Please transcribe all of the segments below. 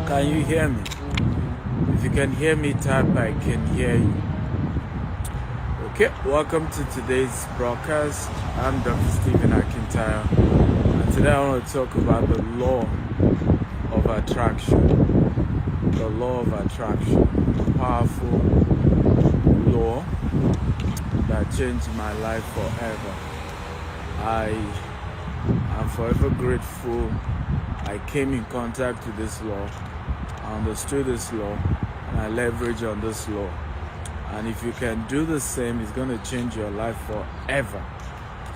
Can you hear me? If you can hear me, type I can hear you. Okay, welcome to today's broadcast. I'm Dr. Stephen Akintayo, and today I want to talk about the law of attraction. The law of attraction, a powerful law that changed my life forever. I am forever grateful I came in contact with this law, I understood this law, and I leverage on this law. And if you can do the same, it's going to change your life forever.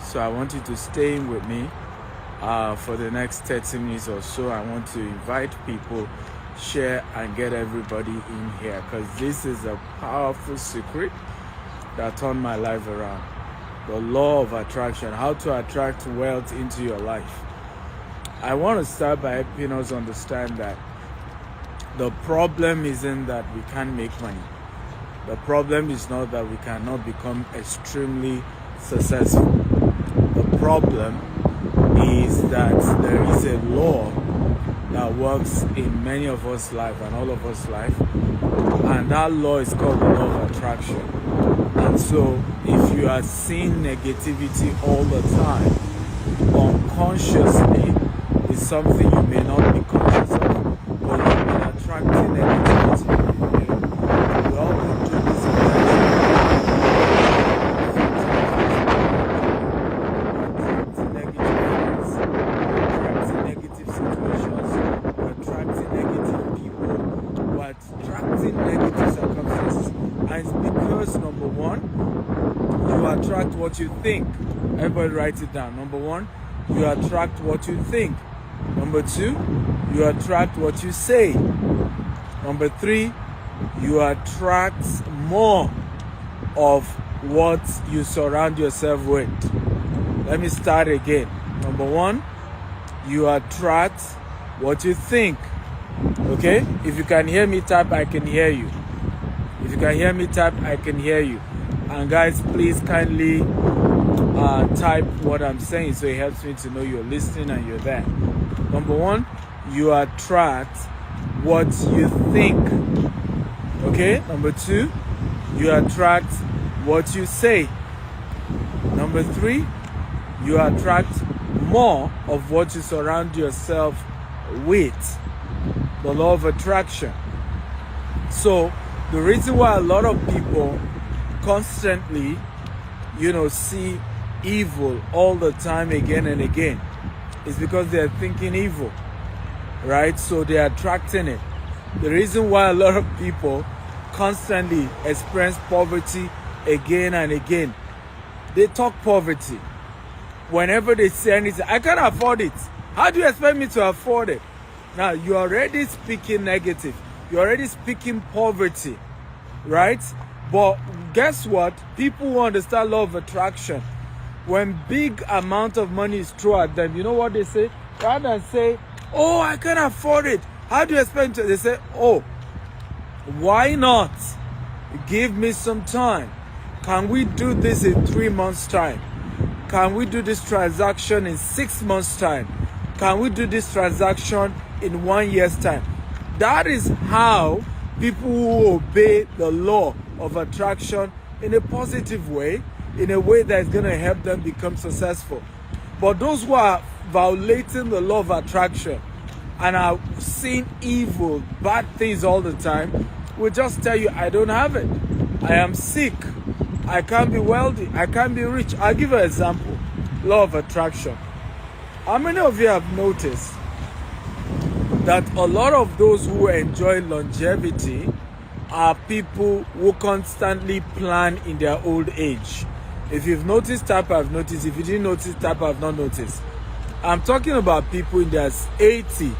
So I want you to stay in with me for the next 30 minutes or so. I want to invite people, share, and get everybody in here, because this is a powerful secret that turned my life around. The law of attraction, how to attract wealth into your life. I want to start by helping us understand that the problem isn't that we can't make money. The problem is not that we cannot become extremely successful. The problem is that there is a law that works in many of us' life and all of us' life, and that law is called the law of attraction. And so if you are seeing negativity all the time, unconsciously, it's something you may not be conscious of, but you've been attracting negativity. We all go through this attracting negative situations, we're attracting negative people, we're attracting negative circumstances. And it's because, number one, you attract what you think. Everybody write it down. Number one, you attract what you think. Number two, you attract what you say. Number three, you attract more of what you surround yourself with. Let me start again. Number one, you attract what you think. Okay? If you can hear me, type I can hear you. If you can hear me, type I can hear you. And guys, please kindly type what I'm saying so it helps me to know you're listening and you're there. Number one, you attract what you think. Okay? Number two, you attract what you say. Number three, you attract more of what you surround yourself with. The law of attraction. So, the reason why a lot of people constantly, see evil all the time, again and again, is because they are thinking evil, right? So they are attracting it. The reason why a lot of people constantly experience poverty again and again, they talk poverty. Whenever they say anything, I can't afford it. How do you expect me to afford it? Now, you're already speaking negative. You're already speaking poverty, right? But guess what? People who understand law of attraction, when big amount of money is thrown at them, you know what they say? Rather than say, oh, I can't afford it, how do you expect it? They say, oh, why not? Give me some time. Can we do this in 3 months' time? Can we do this transaction in 6 months' time? Can we do this transaction in 1 year's time? That is how people who obey the law of attraction in a positive way, in a way that is going to help them become successful. But those who are violating the law of attraction and are seeing evil, bad things all the time, will just tell you, I don't have it. I am sick. I can't be wealthy. I can't be rich. I'll give you an example. Law of attraction. How many of you have noticed that a lot of those who enjoy longevity are people who constantly plan in their old age? If you've noticed, type I've noticed. If you didn't notice, type I've not noticed. I'm talking about people in their 80.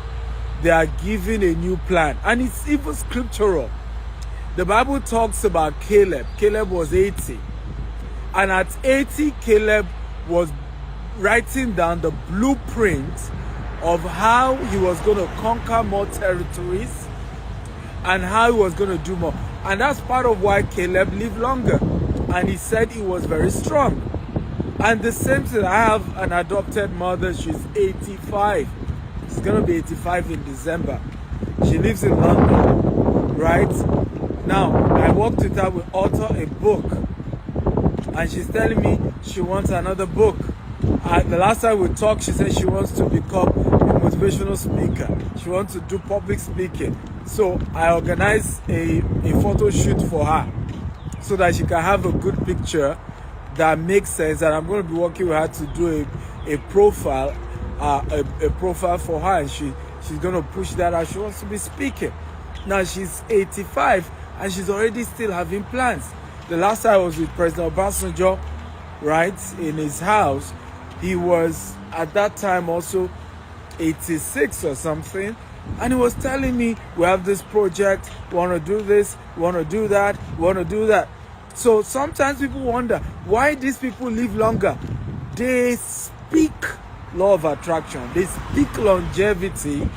They are given a new plan. And it's even scriptural. The Bible talks about Caleb. Caleb was 80. And at 80, Caleb was writing down the blueprint of how he was going to conquer more territories and how he was going to do more. And that's part of why Caleb lived longer. And he said he was very strong. And the same thing, I have an adopted mother. She's 85. She's going to be 85 in December. She lives in London, right? Now, I worked with her, we author a book, and she's telling me she wants another book. The last time we talked, she said she wants to become a motivational speaker. She wants to do public speaking. So I organized a photo shoot for her so that she can have a good picture that makes sense. And I'm going to be working with her to do a profile, a profile for her, and she's going to push that out. She wants to be speaking. Now she's 85 and she's already still having plans. The last time I was with President Obasanjo, right, in his house, he was at that time also 86 or something, and he was telling me, we have this project, we want to do this, we want to do that, we want to do that. So sometimes people wonder why these people live longer. They speak law of attraction. They speak longevity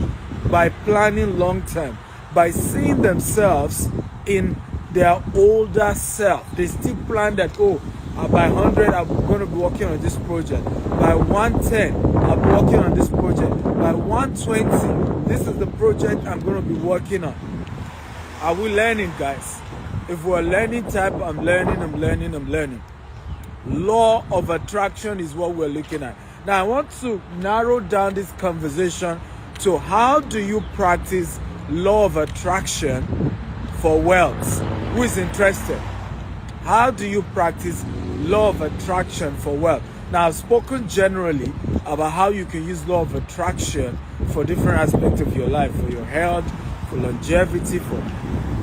by planning long term, by seeing themselves in their older self. They still plan that, by 100 I'm going to be working on this project. By 110 I'll be working on this project. By 120 this is the project I'm going to be working on. Are we learning, guys? If we're learning type, I'm learning. Law of attraction is what we're looking at. Now I want to narrow down this conversation to how do you practice law of attraction for wealth? Who is interested? How do you practice law of attraction for wealth? Now, I've spoken generally about how you can use law of attraction for different aspects of your life, for your health, for longevity, for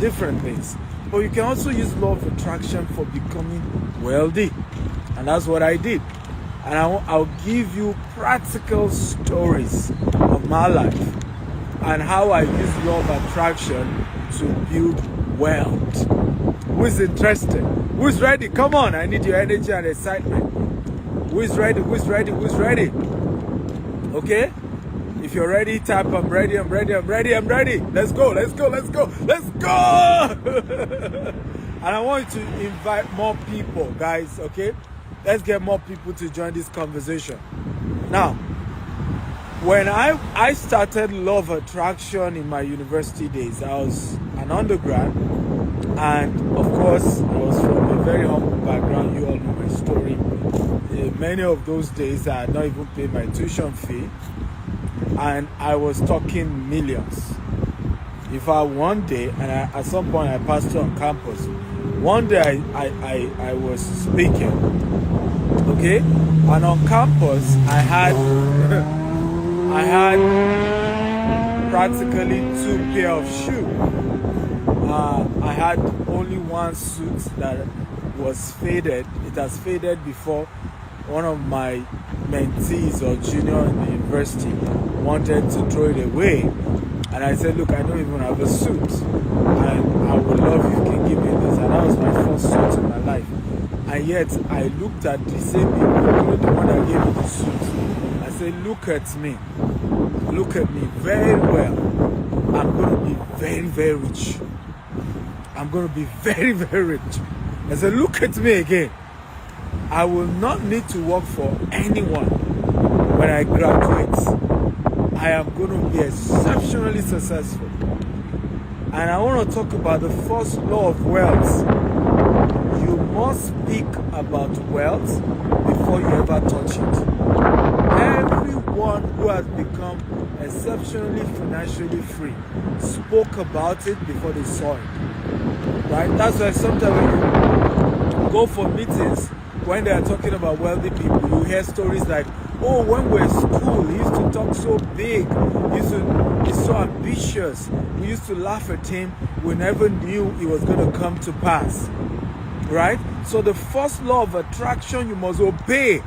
different things. But you can also use law of attraction for becoming wealthy. And that's what I did. And I'll give you practical stories of my life and how I use law of attraction to build wealth. Who is interested? Who is ready? Come on, I need your energy and excitement. Who is ready? Who is ready? Who is ready? Okay? If you're ready, type I'm ready. Let's go. And I want you to invite more people, guys, okay? Let's get more people to join this conversation. Now, when I started law of attraction in my university days, I was an undergrad, and of course I was from a very humble background. You all know my story. Many of those days I had not even paid my tuition fee, and I was talking millions. In fact, one day, and at some point I passed on campus, one day I was speaking, okay, and on campus I had practically 2 pair of shoes. I had only one suit that was faded. It has faded before. One of my mentees or junior in the university wanted to throw it away, and I said, look, I don't even have a suit, and I would love if you can give me this. And that was my first suit in my life. And yet I looked at the same people, the one that gave me the suit. I said, look at me very well. I'm going to be very, very rich. I'm going to be very, very rich. I said, look at me again. I will not need to work for anyone when I graduate. I am going to be exceptionally successful. And I want to talk about the first law of wealth. You must speak about wealth before you ever touch it. Everyone who has become exceptionally financially free spoke about it before they saw it. Right? That's why sometimes when you go for meetings, when they are talking about wealthy people, you hear stories like, oh, when we were in school, he used to talk so big, he's so ambitious, we used to laugh at him, we never knew it was going to come to pass. Right? So the first law of attraction you must obey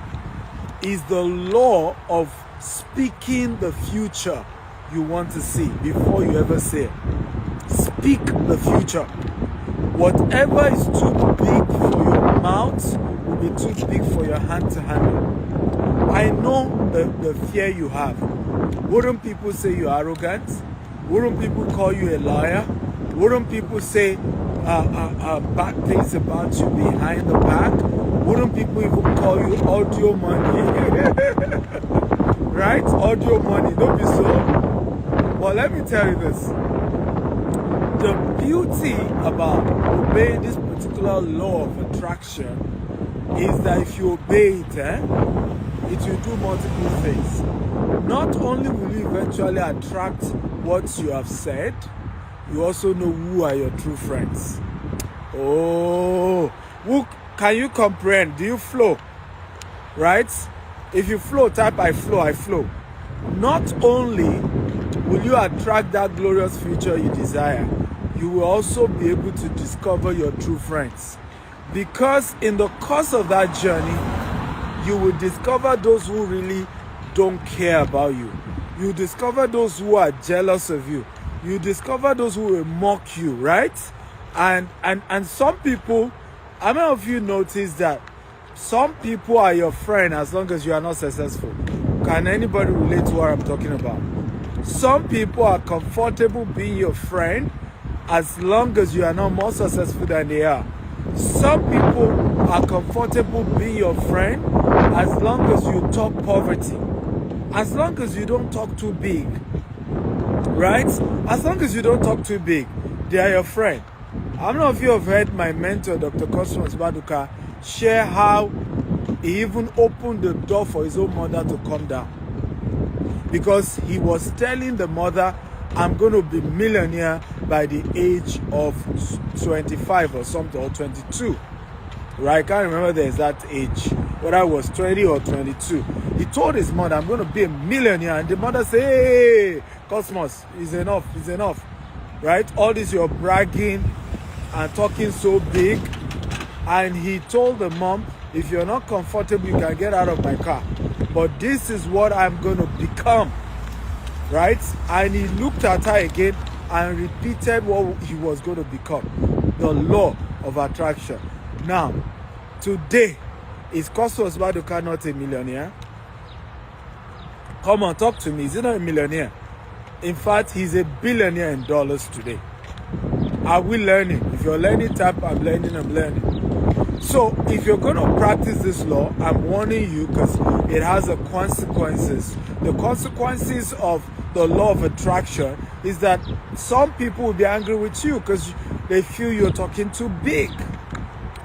is the law of speaking the future you want to see before you ever say it. Speak the future. Whatever is too big for your mouth will be too big for your hand to handle. I know the fear you have. Wouldn't people say you're arrogant? Wouldn't people call you a liar? Wouldn't people say bad things about you behind the back? Wouldn't people even call you audio money? Right? Audio money, don't be so. Well, let me tell you this. the beauty about obeying this particular law of attraction is that if you obey it, it will do multiple things. Not only will you eventually attract what you have said, you also know who are your true friends. Oh, can you comprehend? Do you flow? Right? If you flow, type I flow, I flow. Not only will you attract that glorious future you desire, you will also be able to discover your true friends. Because in the course of that journey, you will discover those who really don't care about you. You discover those who are jealous of you. You discover those who will mock you, right? And some people, how many of you notice that some people are your friend as long as you are not successful? Can anybody relate to what I'm talking about? Some people are comfortable being your friend as long as you are not more successful than they are. Some people are comfortable being your friend as long as you talk poverty. As long as you don't talk too big. Right? As long as you don't talk too big, they are your friend. How many of you have heard my mentor, Dr. Cosmos Baduka, share how he even opened the door for his own mother to come down? Because he was telling the mother, I'm going to be millionaire by the age of 25 or something, or 22. Right? I can't remember the exact age, whether I was 20 or 22. He told his mother, I'm going to be a millionaire. And the mother said, hey, Cosmos, it's enough, it's enough. Right? All this you're bragging and talking so big. And he told the mom, if you're not comfortable, you can get out of my car. But this is what I'm going to become. Right? And he looked at her again and repeated what he was going to become. The law of attraction. Now, today, is Cosmos Baduka not a millionaire? Come on, talk to me. Is he not a millionaire? In fact, he's a billionaire in dollars today. Are we learning? If you're learning, type I'm learning, I'm learning. So, if you're going to practice this law, I'm warning you because it has the consequences. The consequences of the law of attraction is that some people will be angry with you because they feel you're talking too big.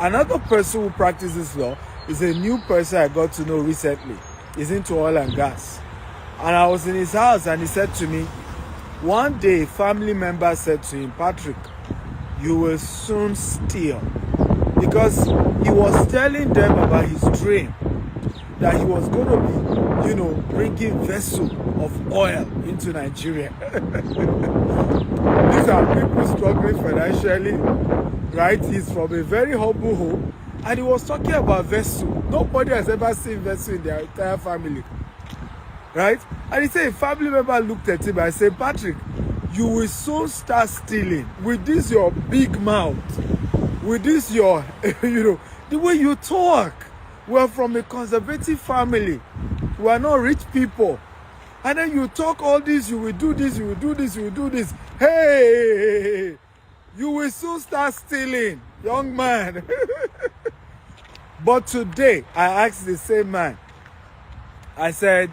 Another person who practices this law is a new person I got to know recently. He's into oil and gas. And I was in his house and he said to me, one day a family member said to him, Patrick, you will soon steal. Because he was telling them about his dream that he was going to be, bringing vessel of oil into Nigeria. These are people struggling financially, right? He's from a very humble home, and he was talking about vessel. Nobody has ever seen vessel in their entire family, right? And he said a family member looked at him and said, Patrick, you will soon start stealing with this your big mouth, with this your, the way you talk. We're from a conservative family. We are not rich people. And then you talk all this, you will do this, you will do this, you will do this. Hey, you will soon start stealing, young man. But today, I asked the same man. I said,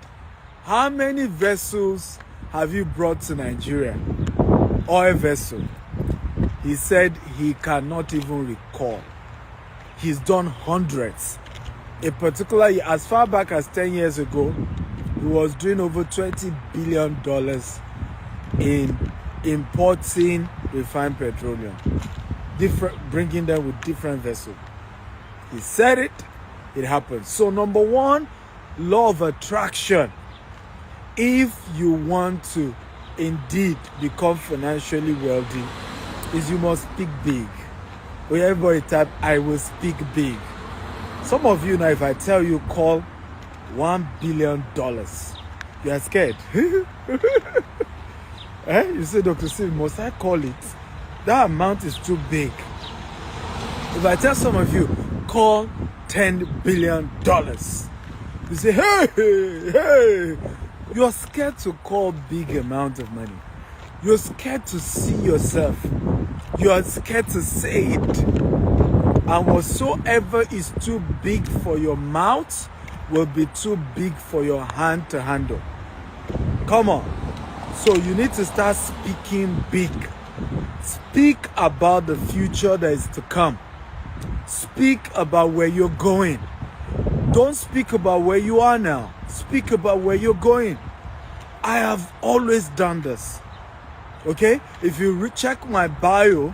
how many vessels have you brought to Nigeria? Oil vessel. He said he cannot even recall. He's done hundreds. In particular, as far back as 10 years ago, he was doing over $20 billion in importing refined petroleum, bringing them with different vessels. He said it, it happened. So number one, law of attraction. If you want to indeed become financially wealthy, is you must speak big. When everybody type, I will speak big. Some of you now, if I tell you call $1 billion, you are scared. You say, Dr. Steve, must I call it? That amount is too big. If I tell some of you, call $10 billion, you say, hey, you're scared to call big amount of money. You're scared to see yourself. You are scared to say it. And whatsoever is too big for your mouth will be too big for your hand to handle. Come on. So you need to start speaking big. Speak about the future that is to come. Speak about where you're going. Don't speak about where you are now. Speak about where you're going. I have always done this. Okay? If you check my bio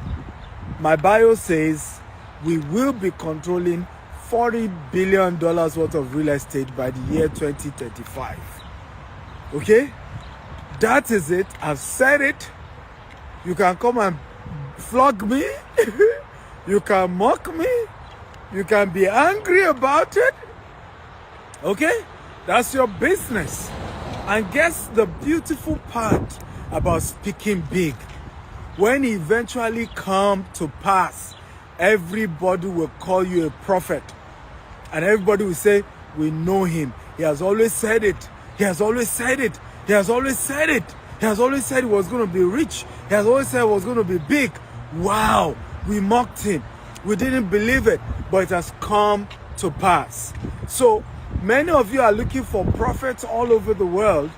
says we will be controlling $40 billion worth of real estate by the year 2035. Okay? That is it. I've said it. You can come and flog me. You can mock me. You can be angry about it. Okay? That's your business. And guess the beautiful part about speaking big. When it eventually come to pass, everybody will call you a prophet. And everybody will say, we know him. He has always said it. He has always said it. He has always said it. He has always said he was going to be rich. He has always said he was going to be big. Wow. We mocked him. We didn't believe it. But it has come to pass. So many of you are looking for prophets all over the world.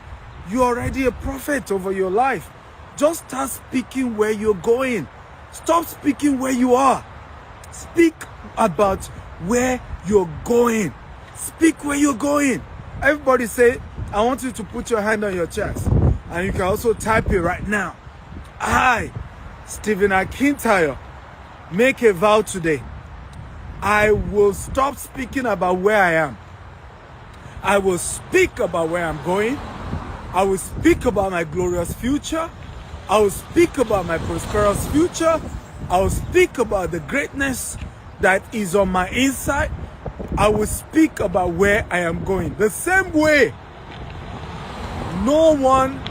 You're already a prophet over your life. Just start speaking where you're going. Stop speaking where you are. Speak about where you're going. Speak where you're going. Everybody say, I want you to put your hand on your chest. And you can also type it right now. I, Stephen Akintayo, make a vow today. I will stop speaking about where I am. I will speak about where I'm going. I will speak about my glorious future. I will speak about my prosperous future. I will speak about the greatness that is on my inside. I will speak about where I am going. The same way, no one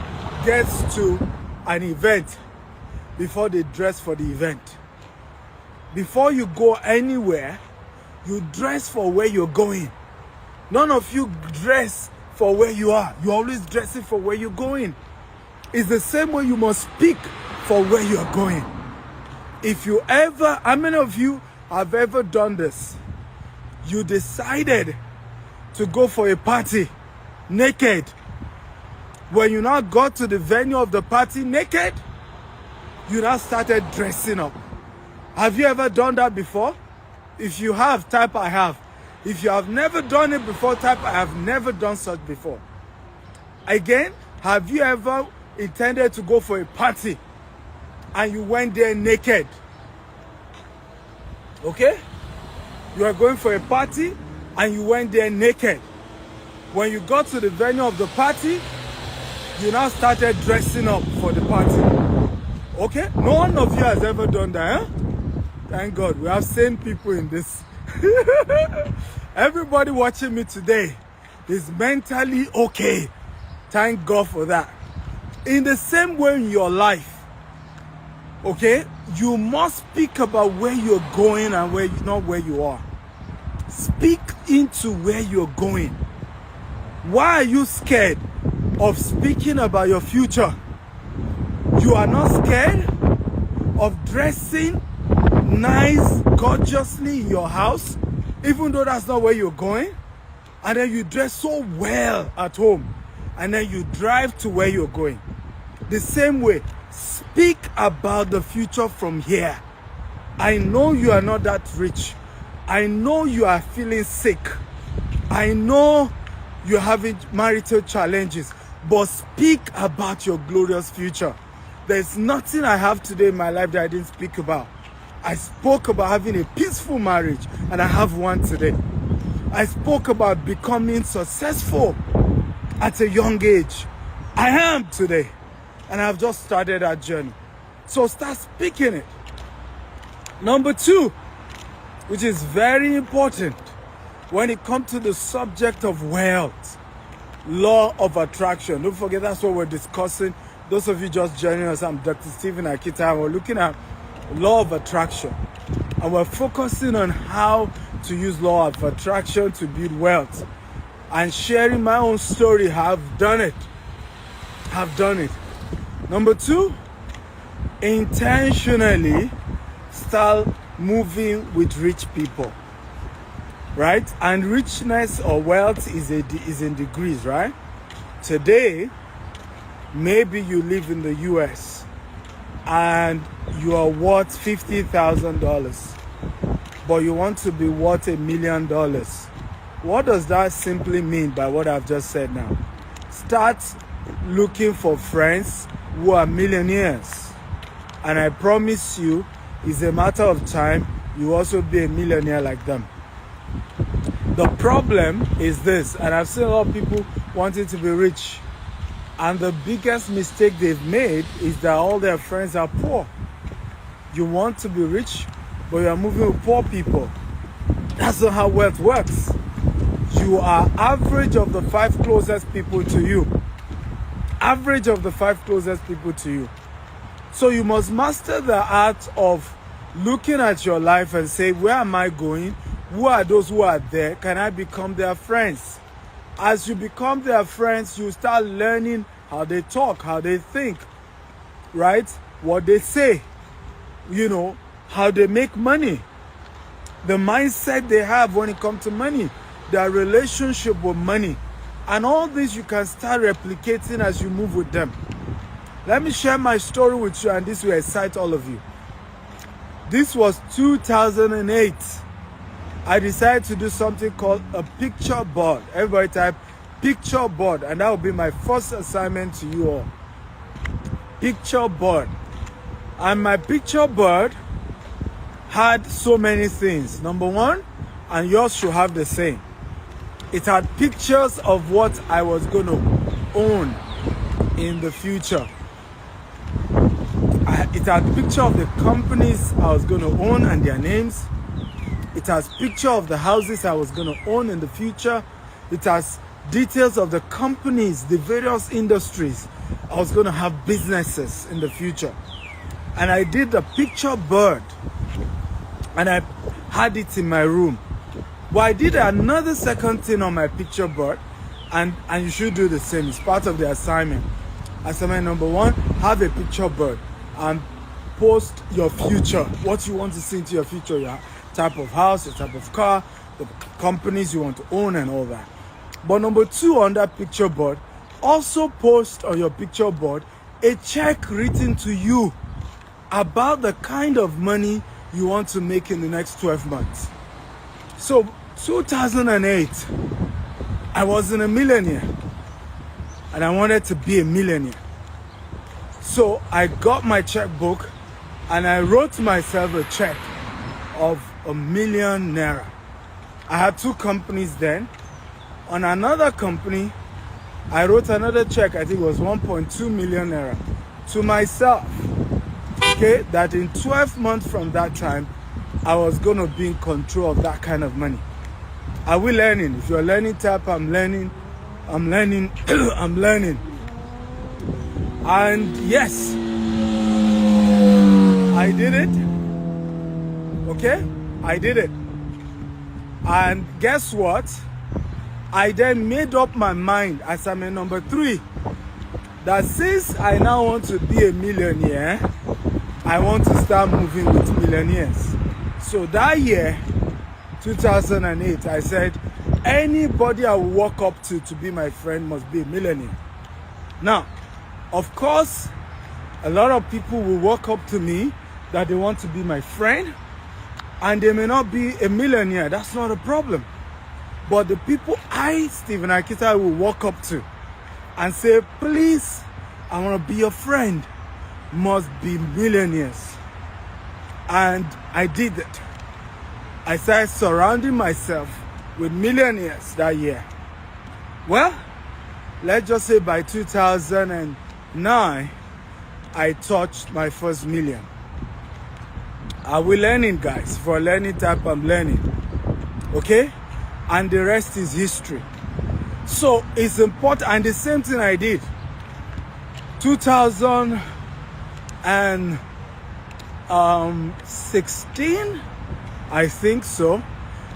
gets to an event before they dress for the event. Before you go anywhere, you dress for where you're going. None of you dress for where you are. You're always dressing for where you're going. It's the same way you must speak for where you're going. If you ever, how many of you have ever done this? You decided to go for a party naked. When you now got to the venue of the party naked, you now started dressing up. Have you ever done that before? If you have, type I have. If you have never done it before, type I have never done such before. Again, have you ever intended to go for a party and you went there naked? Okay? You are going for a party and you went there naked. When you got to the venue of the party, you now started dressing up for the party. Okay? No one of you has ever done that, huh? Thank God. We have sane people in this. Everybody watching me today is mentally okay. Thank God for that. In the same way in your life, okay, you must speak about where you're going and where not where you are. Speak into where you're going. Why are you scared of speaking about your future? You are not scared of dressing nice, gorgeously in your house, even though that's not where you're going, and then you dress so well at home, and then you drive to where you're going. The same way, speak about the future from here. I know you are not that rich. I know you are feeling sick. I know you're having marital challenges, but speak about your glorious future. There's nothing I have today in my life that I didn't speak about. I spoke about having a peaceful marriage, and I have one today. I spoke about becoming successful at a young age. I am today, and I've just started that journey. So start speaking it. Number 2, which is very important when it comes to the subject of wealth, law of attraction. Don't forget, that's what we're discussing. Those of you just joining us, I'm Dr. Stephen Akintayo. We're looking at law of attraction, and we're focusing on how to use law of attraction to build wealth, and sharing my own story, how I've done it. Number 2, intentionally start moving with rich people, right? And richness or wealth is in degrees, right? Today, maybe you live in the US. and you are worth $50,000, but you want to be worth $1 million. What does that simply mean by what I've just said now? Start looking for friends who are millionaires. And I promise you, it's a matter of time, you also be a millionaire like them. The problem is this, and I've seen a lot of people wanting to be rich, and the biggest mistake they've made is that all their friends are poor. You want to be rich, but you are moving with poor people. That's not how wealth works. You are average of the 5 closest people to you. Average of the 5 closest people to you. So you must master the art of looking at your life and say, where am I going? Who are those who are there? Can I become their friends? As you become their friends, you start learning how they talk, how they think, right? What they say, how they make money, the mindset they have when it comes to money, their relationship with money. And all this you can start replicating as you move with them. Let me share my story with you, and this will excite all of you. This was 2008. I decided to do something called a picture board. Everybody type picture board, and that will be my first assignment to you all. Picture board. And my picture board had so many things. Number one, and yours should have the same. It had pictures of what I was going to own in the future. It had a picture of the companies I was going to own and their names. It has picture of the houses I was going to own in the future. It has details of the companies, the various industries I was going to have businesses in the future. And I did a picture board, and I had it in my room. But I did another second thing on my picture board, and you should do the same. It's part of the assignment. Assignment number 1, have a picture board and post your future, what you want to see into your future, your type of house, your type of car, the companies you want to own and all that. But number 2 on that picture board, also post on your picture board a check written to you about the kind of money you want to make in the next 12 months. So 2008, I wasn't a millionaire, and I wanted to be a millionaire. So I got my checkbook and I wrote myself a check of $1 million. I had 2 companies then. On another company, I wrote another check, I think it was 1.2 million naira, to myself. Okay, that in 12 months from that time, I was going to be in control of that kind of money. Are we learning? If you're learning, type I'm learning, I'm learning, I'm learning. And yes, I did it. Okay, I did it. And guess what? I then made up my mind as I'm in number 3, that since I now want to be a millionaire, I want to start moving with millionaires. So that year, 2008, I said, anybody I will walk up to be my friend must be a millionaire. Now, of course, a lot of people will walk up to me that they want to be my friend, and they may not be a millionaire. That's not a problem. But the people Stephen Akintayo, will walk up to and say, please, I want to be your friend, must be millionaires. And I did it. I started surrounding myself with millionaires that year. Well, let's just say by 2009, I touched my first million. Are we learning, guys? For learning type, I'm learning. Okay? And the rest is history. So it's important, and the same thing I did. 2016, I think so,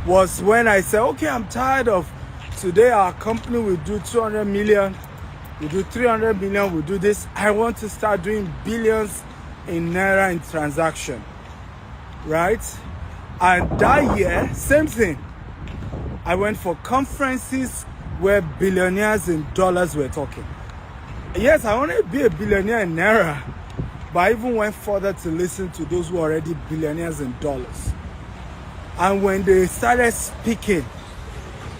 was when I said, okay, I'm tired of today our company will do 200 million, we do 300 million, we do this. I want to start doing billions in naira in transaction, right? And that year, same thing. I went for conferences where billionaires in dollars were talking. Yes, I want to be a billionaire in naira, but I even went further to listen to those who are already billionaires in dollars. And when they started speaking,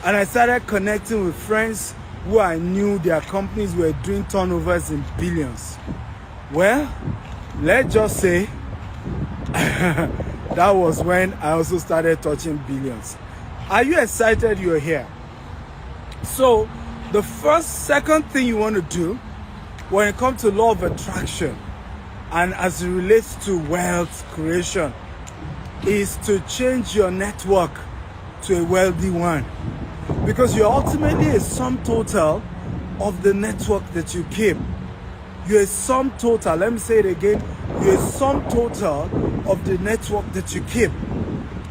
and I started connecting with friends who I knew their companies were doing turnovers in billions. Well, let's just say that was when I also started touching billions. Are you excited you're here? So the second thing you want to do when it comes to law of attraction and as it relates to wealth creation is to change your network to a wealthy one. Because you're ultimately a sum total of the network that you keep. You're a sum total, let me say it again, you're a sum total of the network that you keep.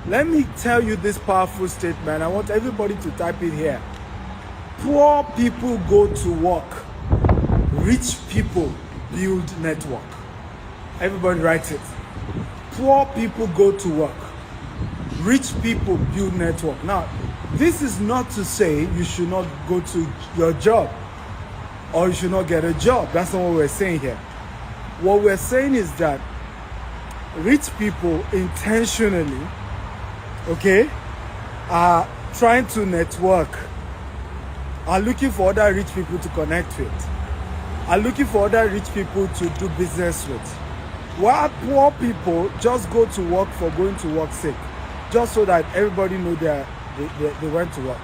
Let me tell you this powerful statement. I want everybody to type it here. Poor people go to work. Rich people build network. Everybody write it. Poor people go to work. Rich people build network. Now, this is not to say you should not go to your job or you should not get a job. That's not what we're saying here. What we're saying is that rich people intentionally, okay, are trying to network, are looking for other rich people to connect with, are looking for other rich people to do business with. While poor people just go to work for going to work sake, just so that everybody know they went to work,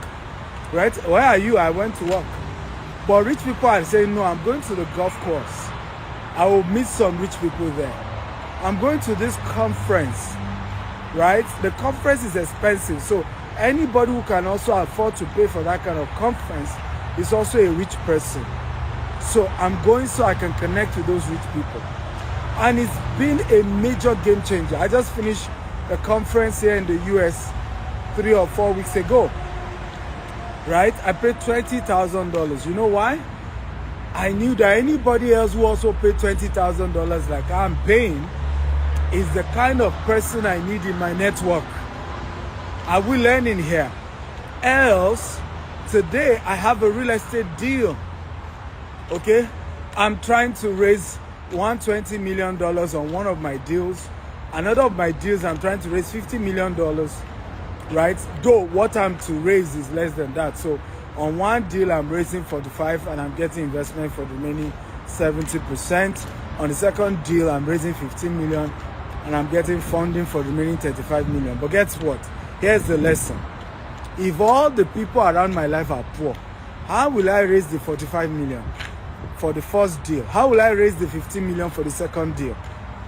right? Where are you? I went to work. But rich people are saying, no, I'm going to the golf course. I will meet some rich people there. I'm going to this conference, right? The conference is expensive. So anybody who can also afford to pay for that kind of conference is also a rich person. So I'm going so I can connect with those rich people. And it's been a major game changer. I just finished a conference here in the US 3 or 4 weeks ago, right? I paid $20,000. You know why? I knew that anybody else who also paid $20,000 like I'm paying is the kind of person I need in my network. Are we learning here? Else, today I have a real estate deal, okay? I'm trying to raise $120 million on one of my deals. Another of my deals, I'm trying to raise $50 million, right? Though what I'm to raise is less than that. So on one deal, I'm raising 45 and I'm getting investment for the remaining 70%. On the second deal, I'm raising 15 million and I'm getting funding for the remaining 35 million. But guess what? Here's the lesson. If all the people around my life are poor, how will I raise the 45 million for the first deal? How will I raise the 15 million for the second deal?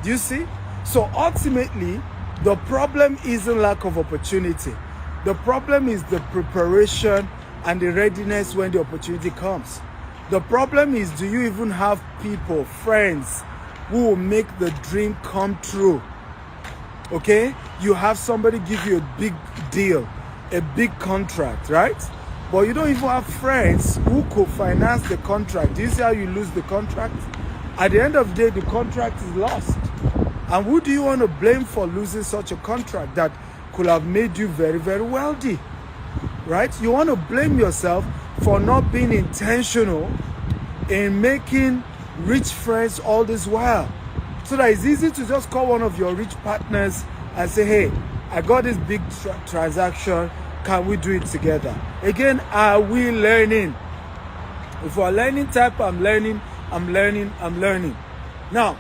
Do you see? So ultimately, the problem isn't lack of opportunity. The problem is the preparation and the readiness when the opportunity comes. The problem is, do you even have people, friends, who will make the dream come true? Okay? You have somebody give you a big deal, a big contract, right? But you don't even have friends who could finance the contract. Do you see how you lose the contract? At the end of the day, the contract is lost. And who do you want to blame for losing such a contract that could have made you very, very wealthy? Right? You want to blame yourself for not being intentional in making rich friends all this while. So that it's easy to just call one of your rich partners and say, hey, I got this big transaction. Can we do it together? Again, are we learning? If we're learning type, I'm learning. Now,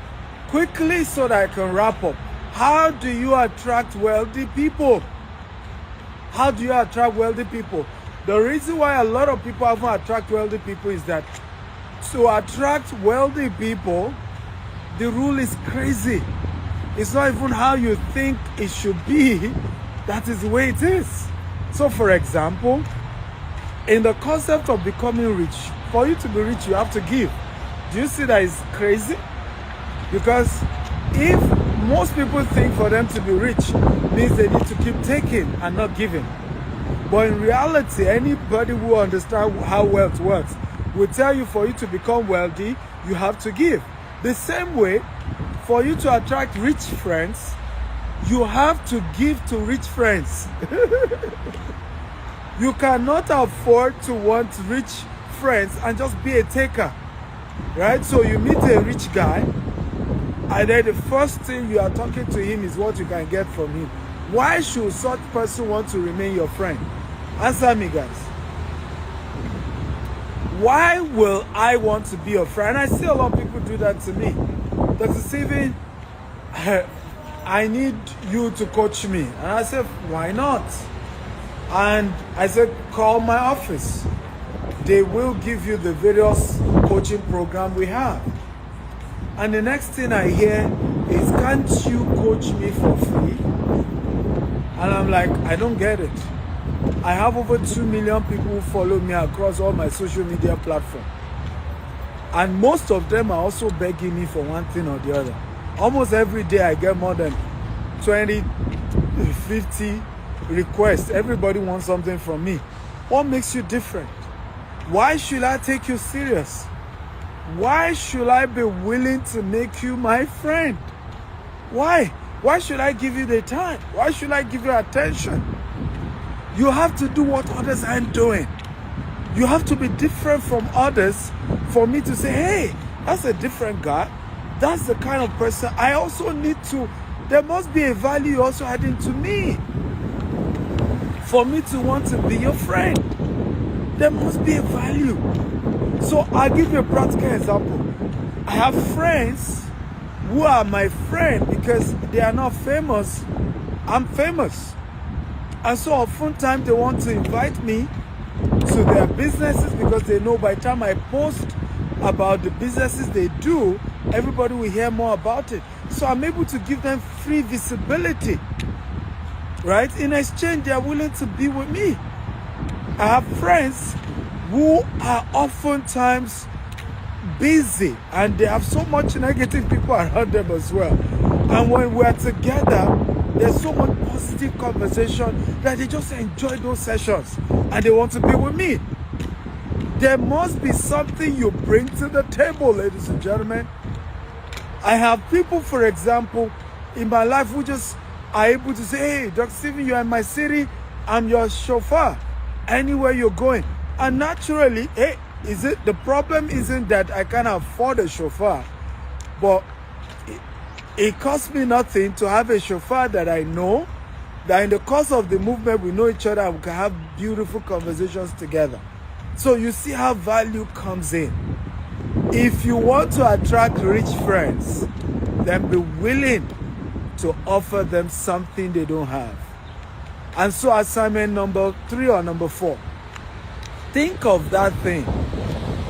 quickly so that I can wrap up. How do you attract wealthy people? How do you attract wealthy people? The reason why a lot of people haven't attract wealthy people is that to attract wealthy people, the rule is crazy. It's not even how you think it should be. That is the way it is. So for example, in the concept of becoming rich, for you to be rich, you have to give. Do you see that it's crazy? Because if most people think for them to be rich means they need to keep taking and not giving. But in reality, anybody who understands how wealth works will tell you for you to become wealthy, you have to give. The same way, for you to attract rich friends, you have to give to rich friends. You cannot afford to want rich friends and just be a taker, right? So you meet a rich guy And then the first thing you are talking to him is what you can get from him. Why should such person want to remain your friend? Answer me, guys. Why will I want to be your friend? I see a lot of people do that to me. Dr. Steven, I need you to coach me. And I said, why not? And I said, call my office. They will give you the various coaching program we have. And the next thing I hear is, can't you coach me for free? And I'm like, I don't get it. I have over 2 million people who follow me across all my social media platforms. And most of them are also begging me for one thing or the other. Almost every day I get more than 20, 50 requests. Everybody wants something from me. What makes you different? Why should I take you serious? Why should I be willing to make you my friend? Why? Why should I give you the time? Why should I give you attention? You have to do what others aren't doing. You have to be different from others for me to say, hey, that's a different guy. That's the kind of person I also need to. There must be a value you're also adding to me for me to want to be your friend. There must be a value. So I'll give you a practical example. I have friends who are my friend because they are not famous. I'm famous. And so oftentimes they want to invite me to their businesses because they know by the time I post about the businesses they do, everybody will hear more about it. So I'm able to give them free visibility, right? In exchange, they are willing to be with me. I have friends who are oftentimes busy and they have so much negative people around them as well. And when we're together, there's so much positive conversation that they just enjoy those sessions and they want to be with me. There must be something you bring to the table, ladies and gentlemen. I have people, for example, in my life who just are able to say, hey, Dr. Steven, you're in my city, I'm your chauffeur, anywhere you're going. And naturally, hey, the problem isn't that I can't afford a chauffeur, but it costs me nothing to have a chauffeur that I know, that in the course of the movement, we know each other and we can have beautiful conversations together. So you see how value comes in. If you want to attract rich friends, then be willing to offer them something they don't have. And so assignment number 3 or number 4, think of that thing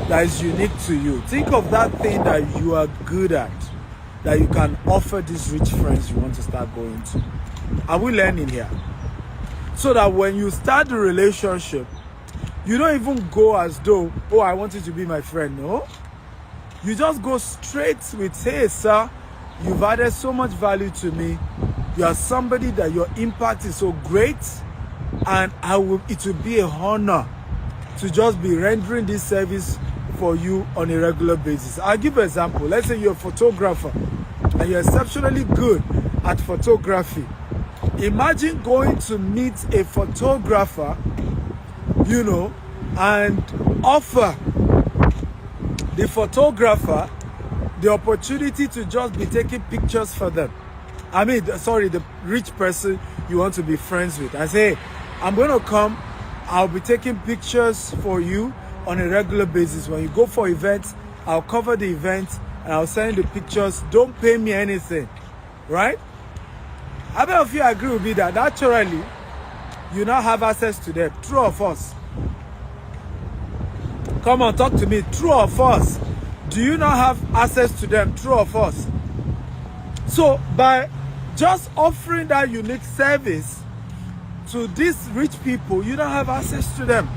that is unique to you. Think of that thing that you are good at, that you can offer these rich friends you want to start going to. Are we learning here? So that when you start the relationship, you don't even go as though, oh, I want you to be my friend. No. You just go straight with, hey, sir, you've added so much value to me. You are somebody that your impact is so great. And it will be a honor to just be rendering this service for you on a regular basis. I'll give an example. Let's say you're a photographer and you're exceptionally good at photography. Imagine going to meet a photographer, and offer the photographer the opportunity to just be taking pictures for them. The rich person you want to be friends with. I say, I'm going to come, I'll be taking pictures for you on a regular basis. When you go for events, I'll cover the event and I'll send you the pictures. Don't pay me anything, right? How many of you agree with me that naturally you now have access to them? True or false? Come on, talk to me. True or false? Do you not have access to them? True or false? So by just offering that unique service to these rich people, you don't have access to them.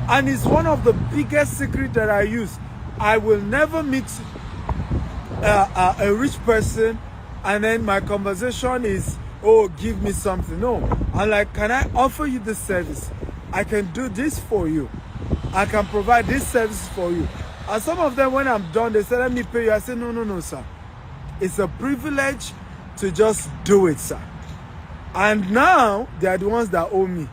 And it's one of the biggest secrets that I use. I will never meet a rich person and then my conversation is, oh, give me something. No, I'm like, can I offer you this service? I can do this for you. I can provide this service for you. And some of them, when I'm done, they say, let me pay you. I say, no, sir. It's a privilege to just do it, sir. And now, they are the ones that owe me.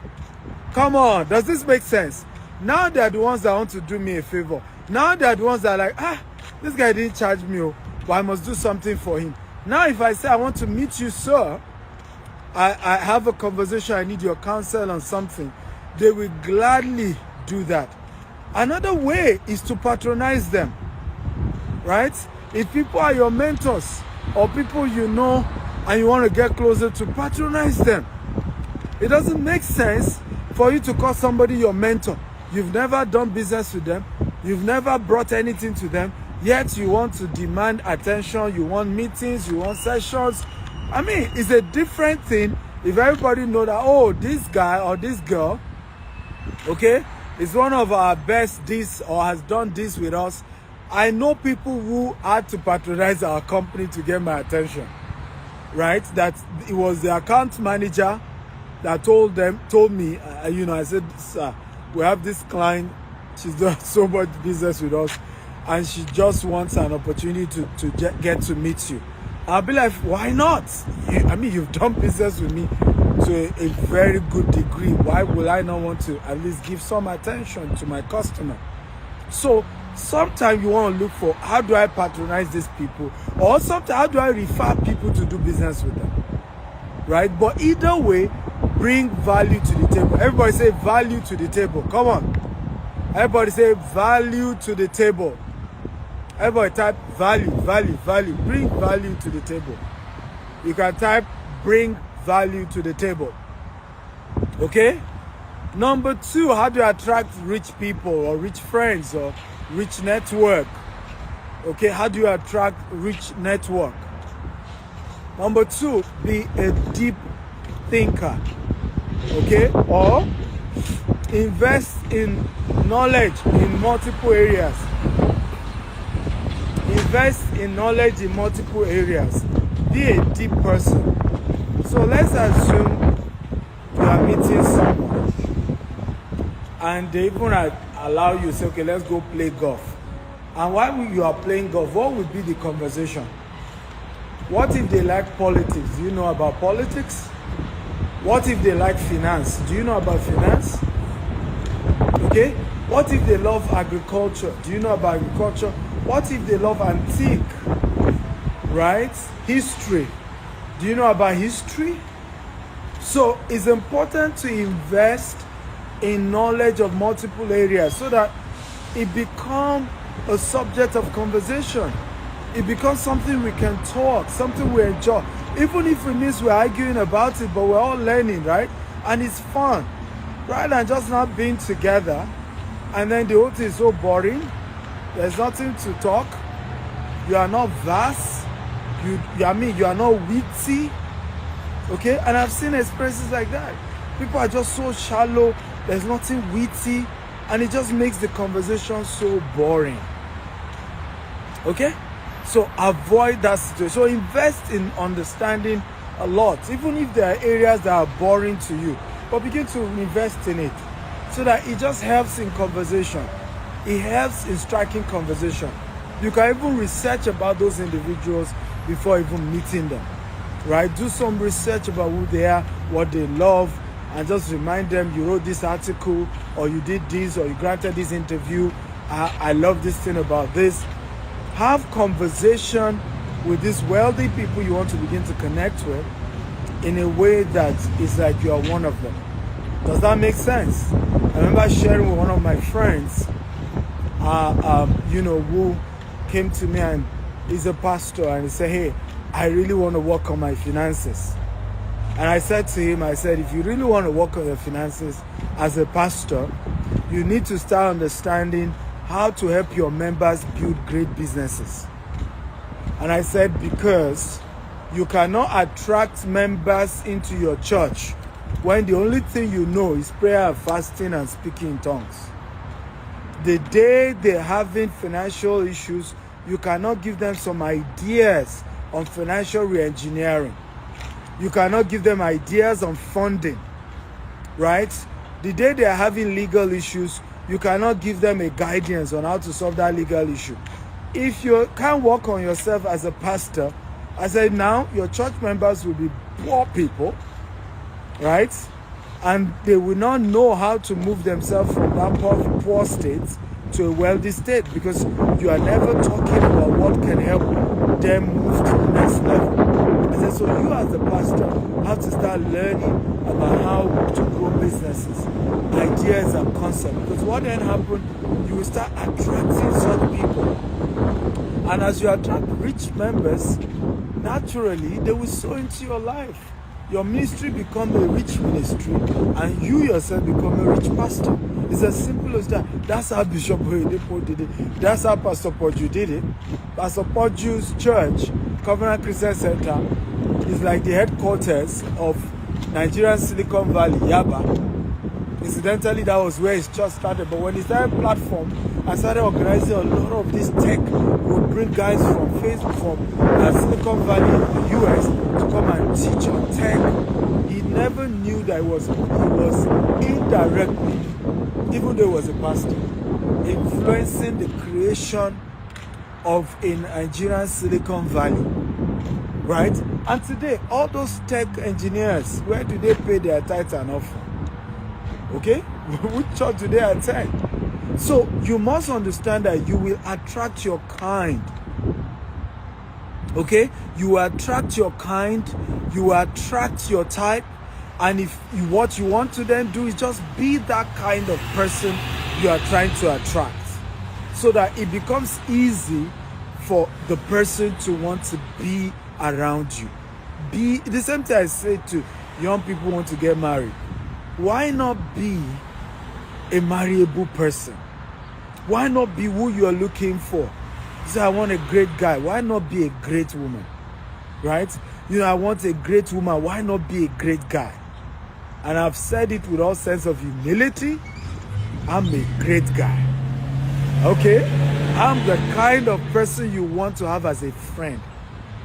Come on, does this make sense? Now, they are the ones that want to do me a favor. Now, they are the ones that are like, this guy didn't charge me. but I must do something for him. Now, if I say, I want to meet you, sir, I have a conversation, I need your counsel on something, they will gladly do that. Another way is to patronize them, right? If people are your mentors or people you know and you want to get closer to, patronize them. It doesn't make sense for you to call somebody your mentor. You've never done business with them. You've never brought anything to them. Yet you want to demand attention. You want meetings. You want sessions. I mean, it's a different thing if everybody know that, oh, this guy or this girl, okay, is one of our best this or has done this with us. I know people who had to patronize our company to get my attention, right? That it was the account manager that told me, I said, sir, we have this client, she's done so much business with us, and she just wants an opportunity to get to meet you. I'll be like, why not? You've done business with me to a very good degree. Why will I not want to at least give some attention to my customer? So sometimes you want to look for, how do I patronize these people? Or sometimes, how do I refer people to do business with them? Right? But either way, bring value to the table. Everybody say value to the table. Come on. Everybody say value to the table. Everybody type value, value, value. Bring value to the table. You can type bring value to the table. Okay? Number 2, how do you attract rich people or rich friends or rich network? Okay, how do you attract rich network? Number 2, be a deep thinker. Okay, or invest in knowledge in multiple areas. Invest in knowledge in multiple areas. Be a deep person. So let's assume you are meeting someone and they even allow you to say, okay, let's go play golf. And while you are playing golf, what would be the conversation? What if they like politics? Do you know about politics? What if they like finance? Do you know about finance? Okay. What if they love agriculture? Do you know about agriculture? What if they love antique? Right? History. Do you know about history? So it's important to invest in knowledge of multiple areas so that it becomes a subject of conversation. It becomes something we can talk, something we enjoy. Even if it means we're arguing about it, but we're all learning, right? And it's fun. Rather than just not being together, and then the whole thing is so boring. There's nothing to talk. You are not vast. You are not witty. Okay? And I've seen experiences like that. People are just so shallow. There's nothing witty. And it just makes the conversation so boring. Okay? So avoid that situation. So invest in understanding a lot, even if there are areas that are boring to you. But begin to invest in it so that it just helps in conversation. It helps in striking conversation. You can even research about those individuals before even meeting them. Right? Do some research about who they are, what they love, and just remind them you wrote this article, or you did this, or you granted this interview. I love this thing about this. Have conversation with these wealthy people you want to begin to connect with in a way that is like you are one of them. Does that make sense? I remember sharing with one of my friends, who came to me and he's a pastor, and he said, hey, I really want to work on my finances. And I said to him, if you really want to work on your finances as a pastor, you need to start understanding how to help your members build great businesses. And I said, because you cannot attract members into your church when the only thing you know is prayer, fasting, and speaking in tongues. The day they're having financial issues, you cannot give them some ideas on financial re-engineering. You cannot give them ideas on funding, right? The day they're having legal issues, you cannot give them a guidance on how to solve that legal issue. If you can't work on yourself as a pastor, I said now your church members will be poor people, right? And they will not know how to move themselves from that poor state to a wealthy state, because you are never talking about what can help them move to the next level. I said, so you as the pastor have to start learning about how to grow businesses, ideas and concepts. Because what then happens, you will start attracting such people. And as you attract rich members, naturally, they will sow into your life. Your ministry become a rich ministry, and you yourself become a rich pastor. It's as simple as that. That's how Bishop Oyedepo did it. That's how Pastor Poju did it. Pastor Poju's church, Covenant Christian Center, is like the headquarters of Nigerian Silicon Valley, Yaba. Incidentally, that was where his church started. But when he started platform and started organizing a lot of this tech, would bring guys from Facebook, from Silicon Valley, the US, to come and teach on tech. He never knew that he was indirectly, even though he was a pastor, influencing the creation of a Nigerian Silicon Valley, right? And today, all those tech engineers, where do they pay their tithe and offering? Okay? Which church do they attend? So you must understand that you will attract your kind. Okay? You attract your kind, you attract your type, and if what you want to then do is just be that kind of person you are trying to attract, so that it becomes easy for the person to want to be around you. Be the same thing I say to young people who want to get married. Why not be a marriable person? Why not be who you are looking for? You say, I want a great guy. Why not be a great woman? Right? You know, I want a great woman. Why not be a great guy? And I've said it with all sense of humility. I'm a great guy. Okay? I'm the kind of person you want to have as a friend.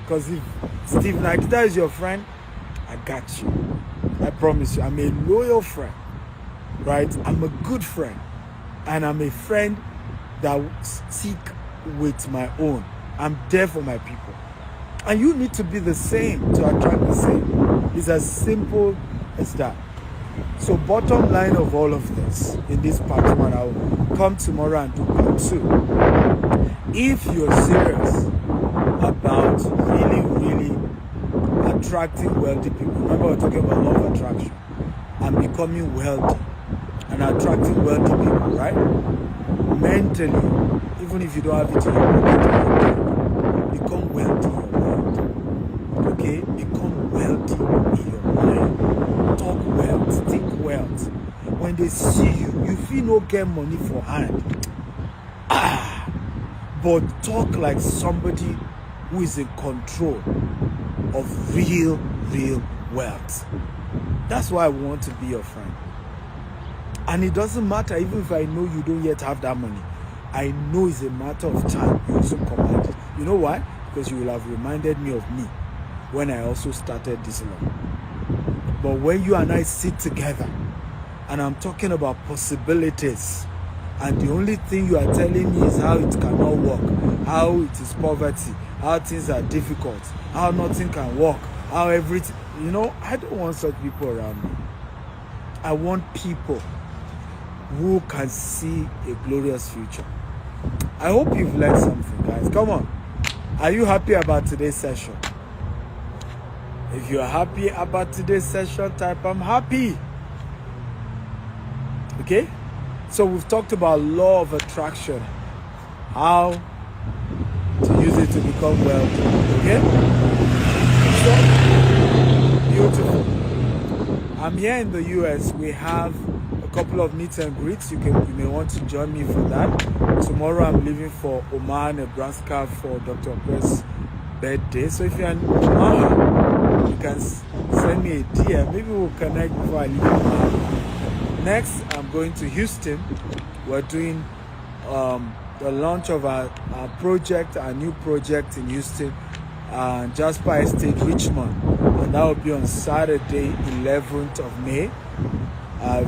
Because if Steve Akintayo is your friend, I got you. I promise you, I'm a loyal friend, right? I'm a good friend, and I'm a friend that stick with my own. I'm there for my people, and you need to be the same to attract the same. It's as simple as that. So bottom line of all of this, in this part one, I'll come tomorrow and do part two. If you're serious about really attracting wealthy people, remember we're talking about law of attraction and becoming wealthy and attracting wealthy people, right? Mentally, even if you don't have it in your pocket, become wealthy in your mind. Okay? Become wealthy in your mind. Talk wealth, think wealth. When they see you, you feel no get money for hand. But talk like somebody who is in control of real wealth. That's why I want to be your friend. And it doesn't matter, even if I know you don't yet have that money. I know it's a matter of time. You also command it. You know why? Because you will have reminded me of me when I also started this law. But when you and I sit together and I'm talking about possibilities, and the only thing you are telling me is how it cannot work, how it is poverty, how things are difficult, how nothing can work, how everything, you know, I don't want such people around me. I want people who can see a glorious future. I hope you've learned something, guys. Come on. Are you happy about today's session? If you're happy about today's session, type I'm happy. Okay? So we've talked about law of attraction, how to use it to become wealthy. Okay? So beautiful. I'm here in the US. We have a couple of meet and greets. You may want to join me for that. Tomorrow I'm leaving for Omaha, Nebraska for Dr. Quest's birthday. So if you're in Omaha, you can send me a DM. Maybe we'll connect before I leave Omaha. Next, I'm going to Houston. We're doing the launch of our project, our new project in Houston, Jasper Estate, Richmond. And that will be on Saturday, 11th of May.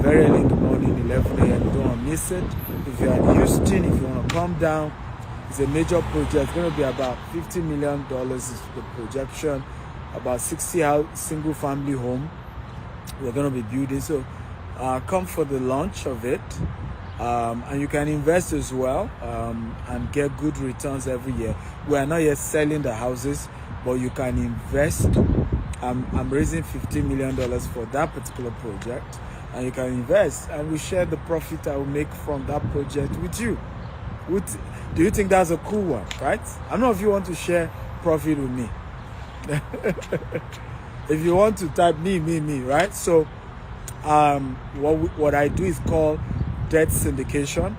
Very early in the morning, 11 a.m. Don't want to miss it. If you're in Houston, if you want to come down, it's a major project. It's going to be about $50 million is the projection. About 60 single family home we're going to be building. So come for the launch of it. And you can invest as well, and get good returns every year. We are not yet selling the houses, but you can invest. I'm raising $15 million for that particular project, and you can invest, and we share the profit I will make from that project with you. Do you think that's a cool one, right? I don't know if you want to share profit with me. If you want to type me, right? So what I do is called debt syndication,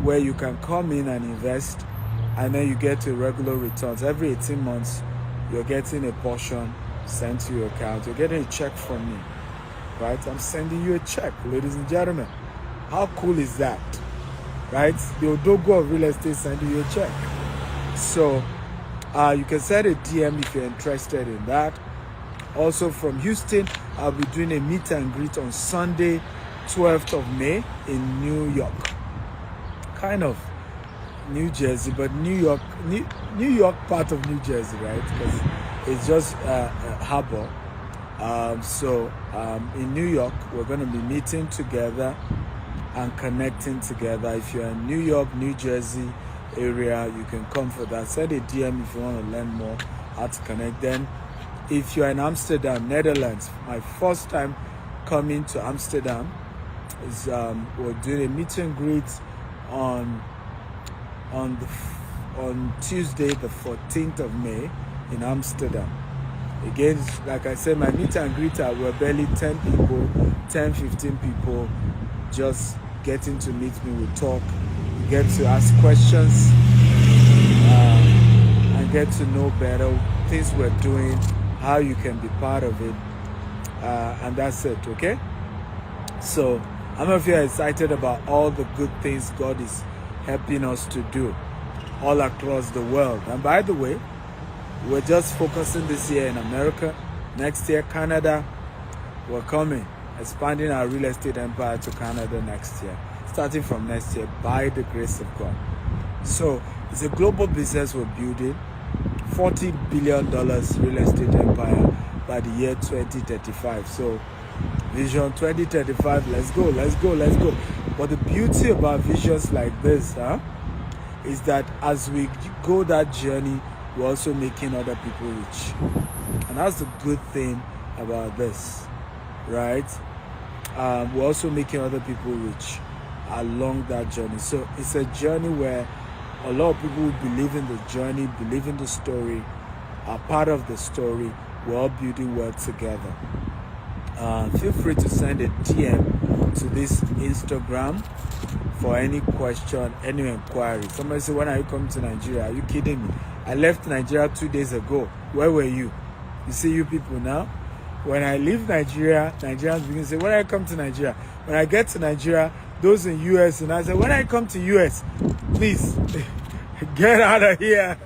where you can come in and invest, and then you get regular returns. Every 18 months, you're getting a portion sent to your account. You're getting a check from me, right? I'm sending you a check, ladies and gentlemen. How cool is that, right? The Odogo of real estate sending you a check. So you can send a DM if you're interested in that. Also from Houston, I'll be doing a meet and greet on Sunday, 12th of May in New York. Kind of New Jersey, but New York part of New Jersey, right? Because it's just a harbor. So in New York, we're going to be meeting together and connecting together. If you're in New York, New Jersey area, you can come for that. Send a DM if you want to learn more how to connect. Then if you're in Amsterdam, Netherlands, my first time coming to Amsterdam, is we're doing a meet and greet on Tuesday the 14th of May in Amsterdam. Again, like I said, my meet and greet were barely 10 people, 10-15 people just getting to meet me. We talk, we get to ask questions, and get to know better things we're doing, how you can be part of it, and that's it. Okay, so I don't know if you're excited about all the good things God is helping us to do all across the world. And by the way, we're just focusing this year in America. Next year, Canada. We're coming, expanding our real estate empire to Canada next year, starting from next year by the grace of God. So it's a global business we're building, $40 billion real estate empire by the year 2035. So Vision 2035, let's go. But the beauty about visions like this is that as we go that journey, we're also making other people rich. And that's the good thing about this, right? We're also making other people rich along that journey. So it's a journey where a lot of people believe in the journey, believe in the story, are part of the story. We're all building well together. Feel free to send a DM to this Instagram for any question, any inquiry. Somebody said, when are you coming to Nigeria? Are you kidding me? I left Nigeria 2 days ago. Where were you? You see you people now? When I leave Nigeria, Nigerians begin to say, when I come to Nigeria? When I get to Nigeria, those in US, and I say, when I come to US, please, get out of here.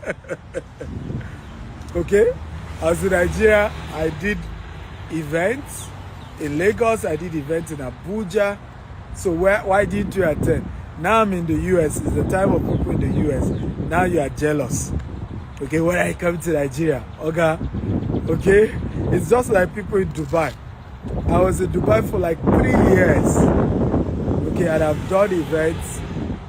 Okay? I was in Nigeria, I did events. In Lagos, I did events in Abuja. So why didn't you attend? Now I'm in the US. It's the time of people in the US. Now you are jealous. Okay, when I come to Nigeria, okay? It's just like people in Dubai. I was in Dubai for like 3 years. Okay, and I've done events,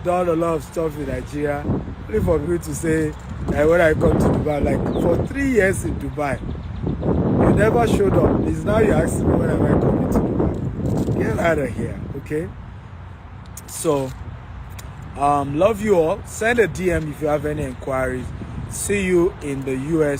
done a lot of stuff in Nigeria. Only for people to say, when I come to Dubai, like for 3 years in Dubai, you never showed up. It's now you ask me when am I coming to Dubai. Get out of here, okay? So, love you all. Send a DM if you have any inquiries. See you in the US